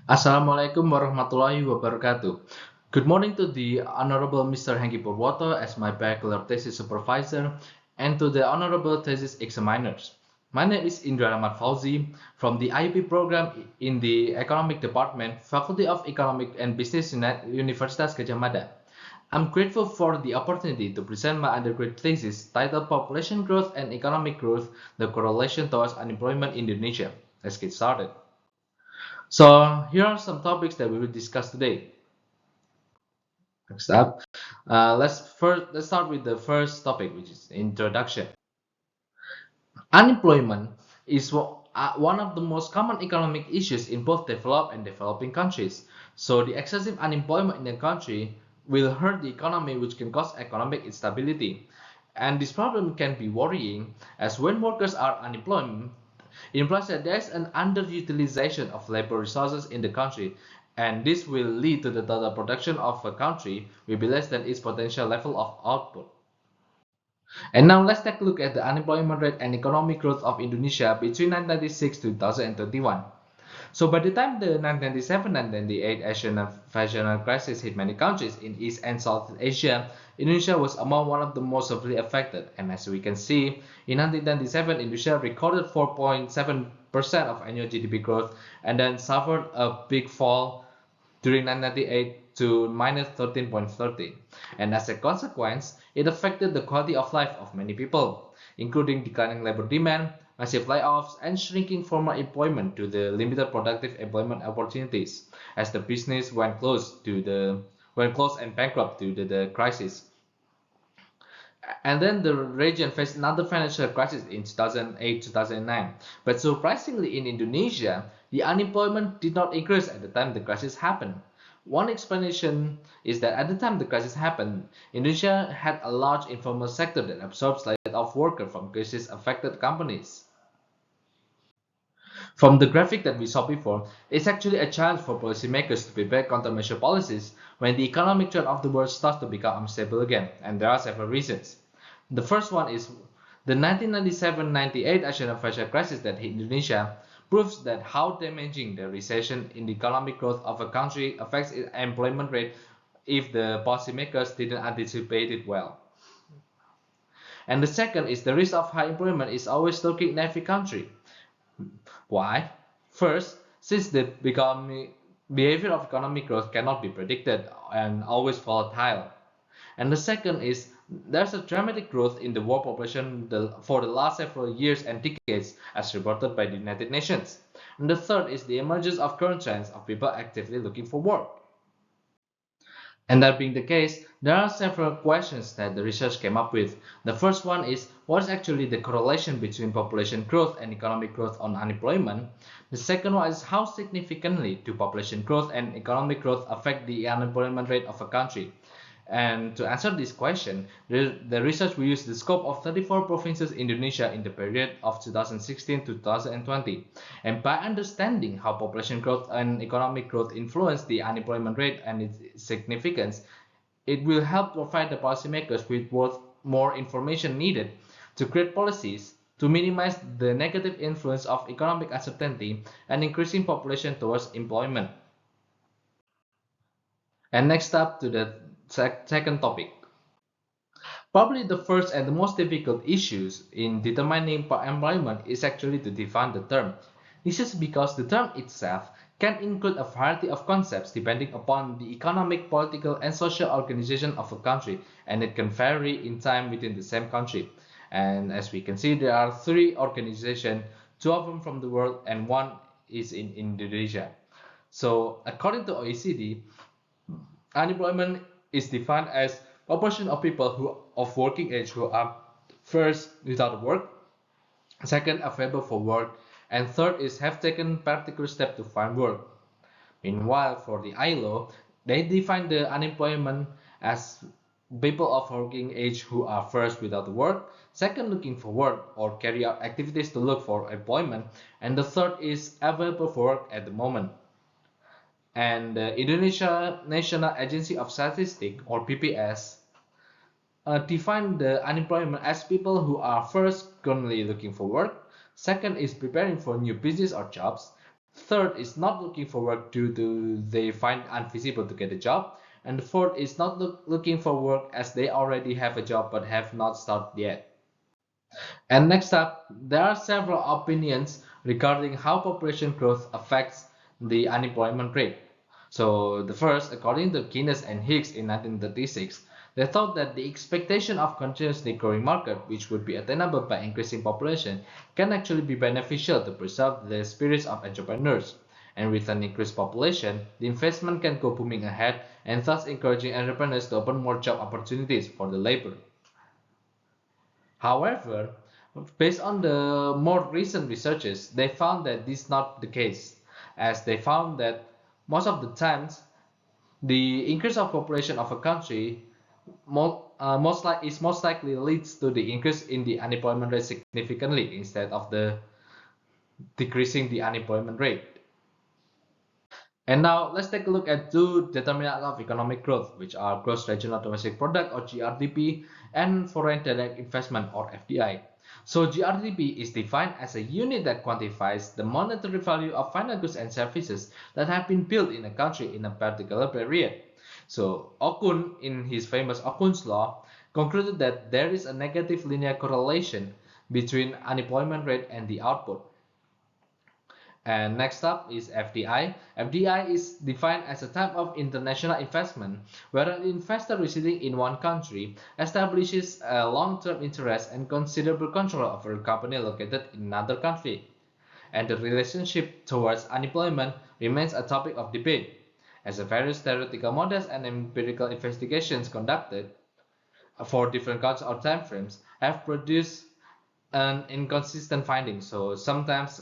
Assalamualaikum warahmatullahi wabarakatuh. Good morning to the Honorable Mr. Hengki Purwoto as my Bachelor Thesis Supervisor and to the Honorable Thesis Examiners. My name is Indra Rahmat Fauzi from the IUP program in the Economic Department, Faculty of Economic and Business Universitas Gadjah Mada. I'm grateful for the opportunity to present my undergraduate thesis titled Population Growth and Economic Growth, the Correlation Towards Unemployment in Indonesia. Let's get started. So here are some topics that we will discuss today. Next up, let's start with the first topic, which is introduction. Unemployment is one of the most common economic issues in both developed and developing countries. So the excessive unemployment in a country will hurt the economy, which can cause economic instability. And this problem can be worrying, as when workers are unemployed, it implies that there is an underutilization of labor resources in the country, and this will lead to the total production of a country will be less than its potential level of output. And now let's take a look at the unemployment rate and economic growth of Indonesia between 1996 to 2021. So by the time the 1997-1998 Asian financial crisis hit many countries in East and South Asia, Indonesia was among one of the most severely affected. And as we can see, in 1997, Indonesia recorded 4.7% of annual GDP growth and then suffered a big fall during 1998 to minus 13.30. And as a consequence, it affected the quality of life of many people, including declining labor demand, massive layoffs, and shrinking formal employment to the limited productive employment opportunities, as the business went closed and bankrupt due to the crisis. And then the region faced another financial crisis in 2008-2009. But surprisingly, in Indonesia, the unemployment did not increase at the time the crisis happened. One explanation is that at the time the crisis happened, Indonesia had a large informal sector that absorbs laid-off workers from crisis-affected companies. From the graphic that we saw before, it's actually a challenge for policymakers to prepare countermeasure policies when the economic trend of the world starts to become unstable again, and there are several reasons. The first one is the 1997-98 Asian financial crisis that hit Indonesia proves that how damaging the recession in the economic growth of a country affects its employment rate if the policymakers didn't anticipate it well. And the second is the risk of high employment is always lurking in every country. Why? First, since the behavior of economic growth cannot be predicted and always volatile. And the second is there's a dramatic growth in the world population for the last several years and decades as reported by the United Nations. And the third is the emergence of current trends of people actively looking for work. And that being the case, there are several questions that the research came up with. The first one is, what is actually the correlation between population growth and economic growth on unemployment? The second one is, how significantly do population growth and economic growth affect the unemployment rate of a country? And to answer this question, the research will use the scope of 34 provinces in Indonesia in the period of 2016 to 2020. And by understanding how population growth and economic growth influence the unemployment rate and its significance, it will help provide the policymakers with more information needed to create policies to minimize the negative influence of economic uncertainty and increasing population towards employment. And next up to the second topic. Probably the first and the most difficult issues in determining employment is actually to define the term. This is because the term itself can include a variety of concepts depending upon the economic, political, and social organization of a country, and it can vary in time within the same country. And as we can see, there are three organizations, two of them from the world, and one is in Indonesia. So according to OECD, unemployment is defined as proportion of people who of working age who are first without work, second available for work, and third is have taken particular step to find work. Meanwhile, for the ILO, they define the unemployment as people of working age who are first without work, second looking for work or carry out activities to look for employment, and the third is available for work at the moment. And the Indonesia National Agency of Statistics, or PPS, define the unemployment as people who are first currently looking for work, second is preparing for new business or jobs, Third is not looking for work due to they find unfeasible to get a job. And the fourth is not looking for work as they already have a job but have not started yet. And next up, there are several opinions regarding how population growth affects the unemployment rate. So the first, according to Guinness and Hicks in 1936, they thought that the expectation of continuously growing market, which would be attainable by increasing population, can actually be beneficial to preserve the spirits of entrepreneurs. And with an increased population, the investment can go booming ahead and thus encouraging entrepreneurs to open more job opportunities for the labor. However, based on the more recent researches, they found that this is not the case, as they found that most of the times the increase of population of a country most likely leads to the increase in the unemployment rate significantly instead of the decreasing the unemployment rate. And now let's take a look at two determinants of economic growth, which are gross regional domestic product or GRDP and foreign direct investment or FDI. So GRDP is defined as a unit that quantifies the monetary value of final goods and services that have been built in a country in a particular period. So Okun, in his famous Okun's law, concluded that there is a negative linear correlation between unemployment rate and the output. And next up is FDI. FDI is defined as a type of international investment where an investor residing in one country establishes a long-term interest and considerable control over a company located in another country. And the relationship towards unemployment remains a topic of debate, as various theoretical models and empirical investigations conducted for different countries or timeframes have produced an inconsistent finding. So sometimes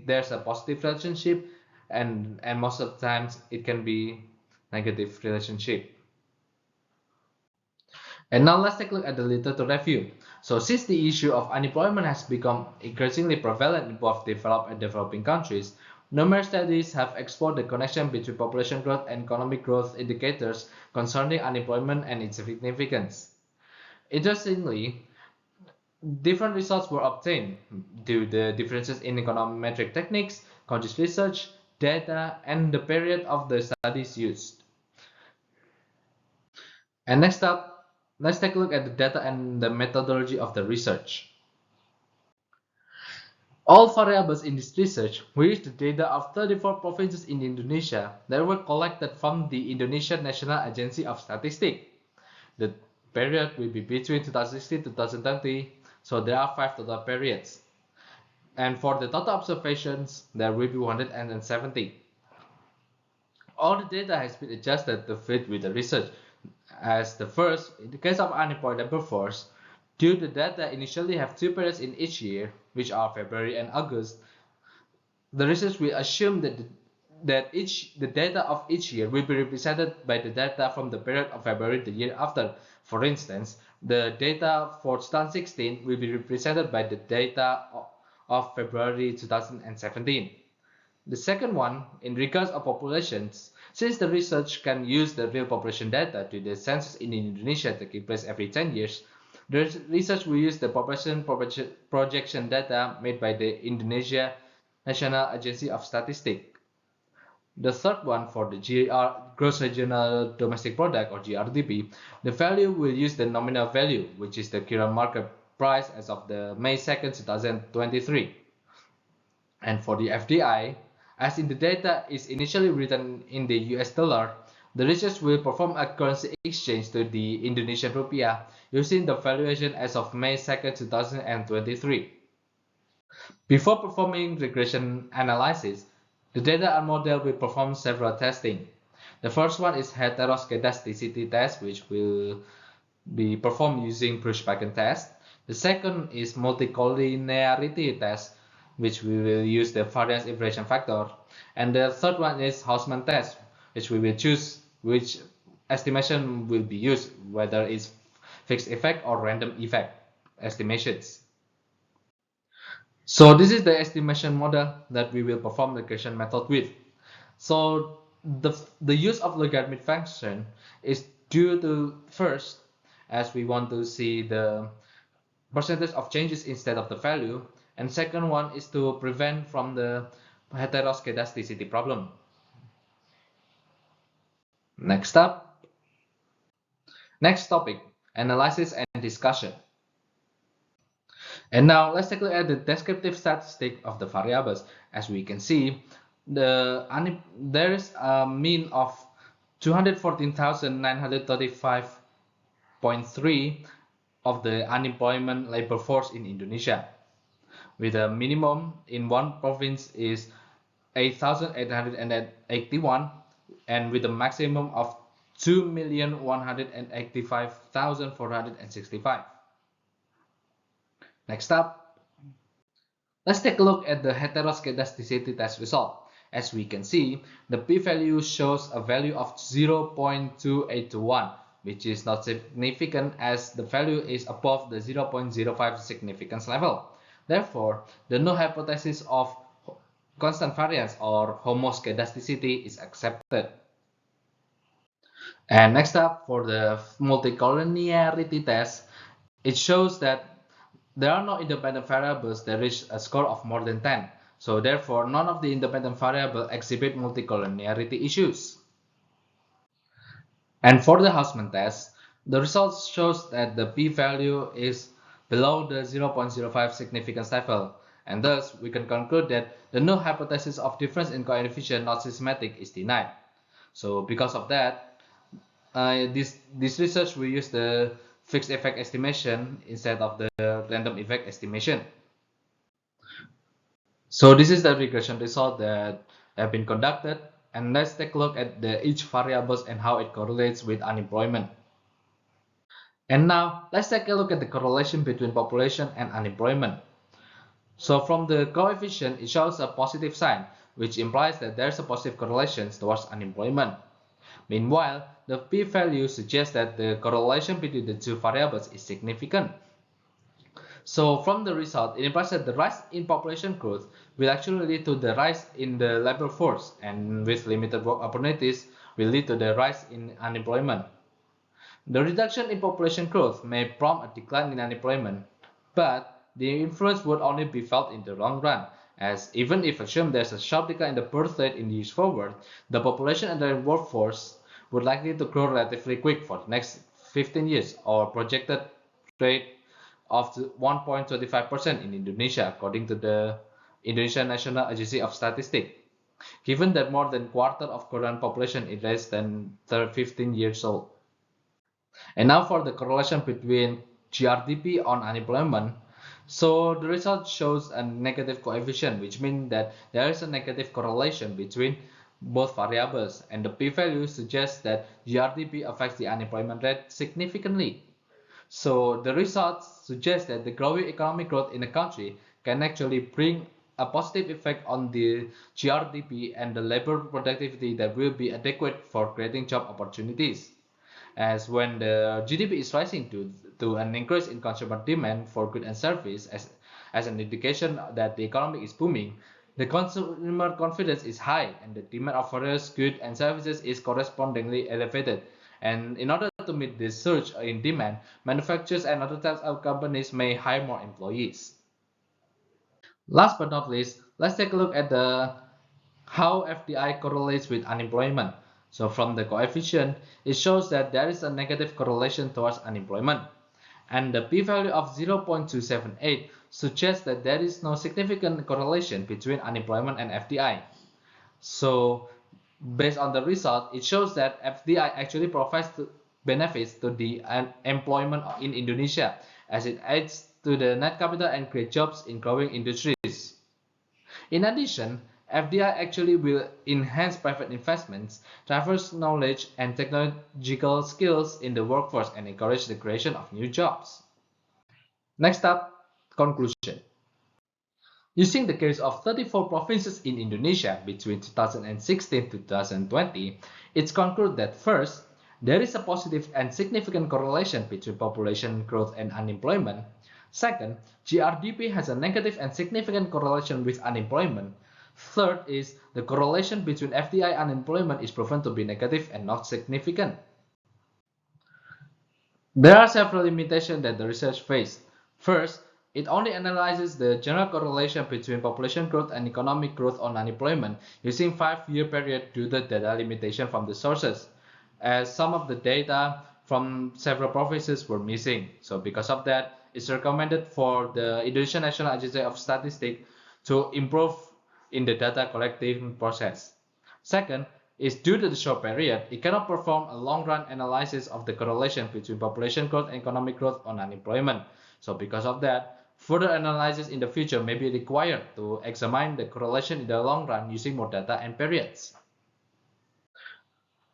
there's a positive relationship, and most of the times it can be negative relationship. And now let's take a look at the literature review. So since the issue of unemployment has become increasingly prevalent in both developed and developing countries, numerous studies have explored the connection between population growth and economic growth indicators concerning unemployment and its significance. Interestingly, different results were obtained due to the differences in econometric techniques, countries research, data, and the period of the studies used. And next up, let's take a look at the data and the methodology of the research. All variables in this research were used the data of 34 provinces in Indonesia that were collected from the Indonesian National Agency of Statistics. The period will be between 2016 to 2020, so there are 5 total periods. And for the total observations, there will be 170. All the data has been adjusted to fit with the research. As the first, in the case of unemployed labor force, due to data initially have 2 periods in each year, which are February and August, the research will assume that the data of each year will be represented by the data from the period of February the year after. For instance, the data for 2016 will be represented by the data of February 2017. The second one, in regards of populations, since the research can use the real population data to the census in Indonesia taking place every 10 years, the research will use the population projection data made by the Indonesia National Agency of Statistics. The third one, for the gross regional domestic product or GRDP, the value will use the nominal value, which is the current market price as of the May 2nd, 2023. And for the FDI, as in the data is initially written in the US dollar, the research will perform a currency exchange to the Indonesian rupiah using the valuation as of May 2nd, 2023. Before performing regression analysis, the data and model will perform several testing. The first one is heteroscedasticity test, which will be performed using Bruce-Bacon test. The second is multicollinearity test, which we will use the variance inflation factor. And the third one is Hausman test, which we will choose which estimation will be used, whether it's fixed effect or random effect estimations. So this is the estimation model that we will perform the regression method with. So the use of logarithmic function is due to first, as we want to see the percentage of changes instead of the value, and second one is to prevent from the heteroskedasticity problem. Next topic, analysis and discussion. And now let's take a look at the descriptive statistic of the variables. As we can see, there is a mean of 214,935.3 of the unemployment labor force in Indonesia, with a minimum in one province is 8,881 and with a maximum of 2,185,465. Next up, let's take a look at the heteroskedasticity test result. As we can see, the p-value shows a value of 0.2821, which is not significant as the value is above the 0.05 significance level. Therefore, the null hypothesis of constant variance or homoskedasticity is accepted. And next up, for the multicollinearity test, it shows that there are no independent variables that reach a score of more than 10. So therefore, none of the independent variables exhibit multicollinearity issues. And for the Hausman test, the results shows that the p-value is below the 0.05 significance level, and thus we can conclude that the null hypothesis of difference in coefficient not systematic is denied. So because of that, this research we use the fixed effect estimation instead of the random effect estimation. So this is the regression result that have been conducted, and let's take a look at each variables and how it correlates with unemployment. And now let's take a look at the correlation between population and unemployment. So from the coefficient, it shows a positive sign, which implies that there's a positive correlation towards unemployment. Meanwhile, the p-value suggests that the correlation between the two variables is significant. So from the result, it implies that the rise in population growth will actually lead to the rise in the labor force, and with limited work opportunities will lead to the rise in unemployment. The reduction in population growth may prompt a decline in unemployment, but the influence would only be felt in the long run, as even if assumed there's a sharp decline in the birth rate in years forward, the population and the workforce would likely to grow relatively quick for the next 15 years, or projected rate of 1.25% in Indonesia, according to the Indonesian National Agency of Statistics, given that more than a quarter of current population is less than 15 years old. And now for the correlation between GRDP on unemployment. So the result shows a negative coefficient, which means that there is a negative correlation between both variables, and the p-value suggests that GRDP affects the unemployment rate significantly. So the results suggest that the growing economic growth in a country can actually bring a positive effect on the GRDP and the labor productivity that will be adequate for creating job opportunities. As when the GDP is rising to an increase in consumer demand for goods and services as an indication that the economy is booming, the consumer confidence is high and the demand of various goods and services is correspondingly elevated. And in order to meet this surge in demand, manufacturers and other types of companies may hire more employees. Last but not least, let's take a look at how FDI correlates with unemployment. So from the coefficient, it shows that there is a negative correlation towards unemployment. And the p-value of 0.278 suggests that there is no significant correlation between unemployment and FDI. So based on the result, it shows that FDI actually provides benefits to the employment in Indonesia, as it adds to the net capital and create jobs in growing industries. In addition, FDI actually will enhance private investments, transfer knowledge and technological skills in the workforce, and encourage the creation of new jobs. Next up, conclusion. Using the case of 34 provinces in Indonesia between 2016 to 2020, it's concluded that first, there is a positive and significant correlation between population growth and unemployment. Second, GRDP has a negative and significant correlation with unemployment. Third is the correlation between FDI and unemployment is proven to be negative and not significant. There are several limitations that the research faced. First, It only analyzes the general correlation between population growth and economic growth on unemployment using 5-year period due to data limitation from the sources, as some of the data from several provinces were missing. So because of that, it's recommended for the Indonesian National Agency of Statistics to improve in the data collecting process. Second, is due to the short period, it cannot perform a long-run analysis of the correlation between population growth and economic growth on unemployment. So because of that, further analysis in the future may be required to examine the correlation in the long run using more data and periods.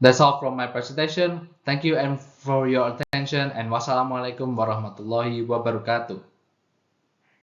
That's all from my presentation. Thank you and for your attention, and wassalamualaikum warahmatullahi wabarakatuh.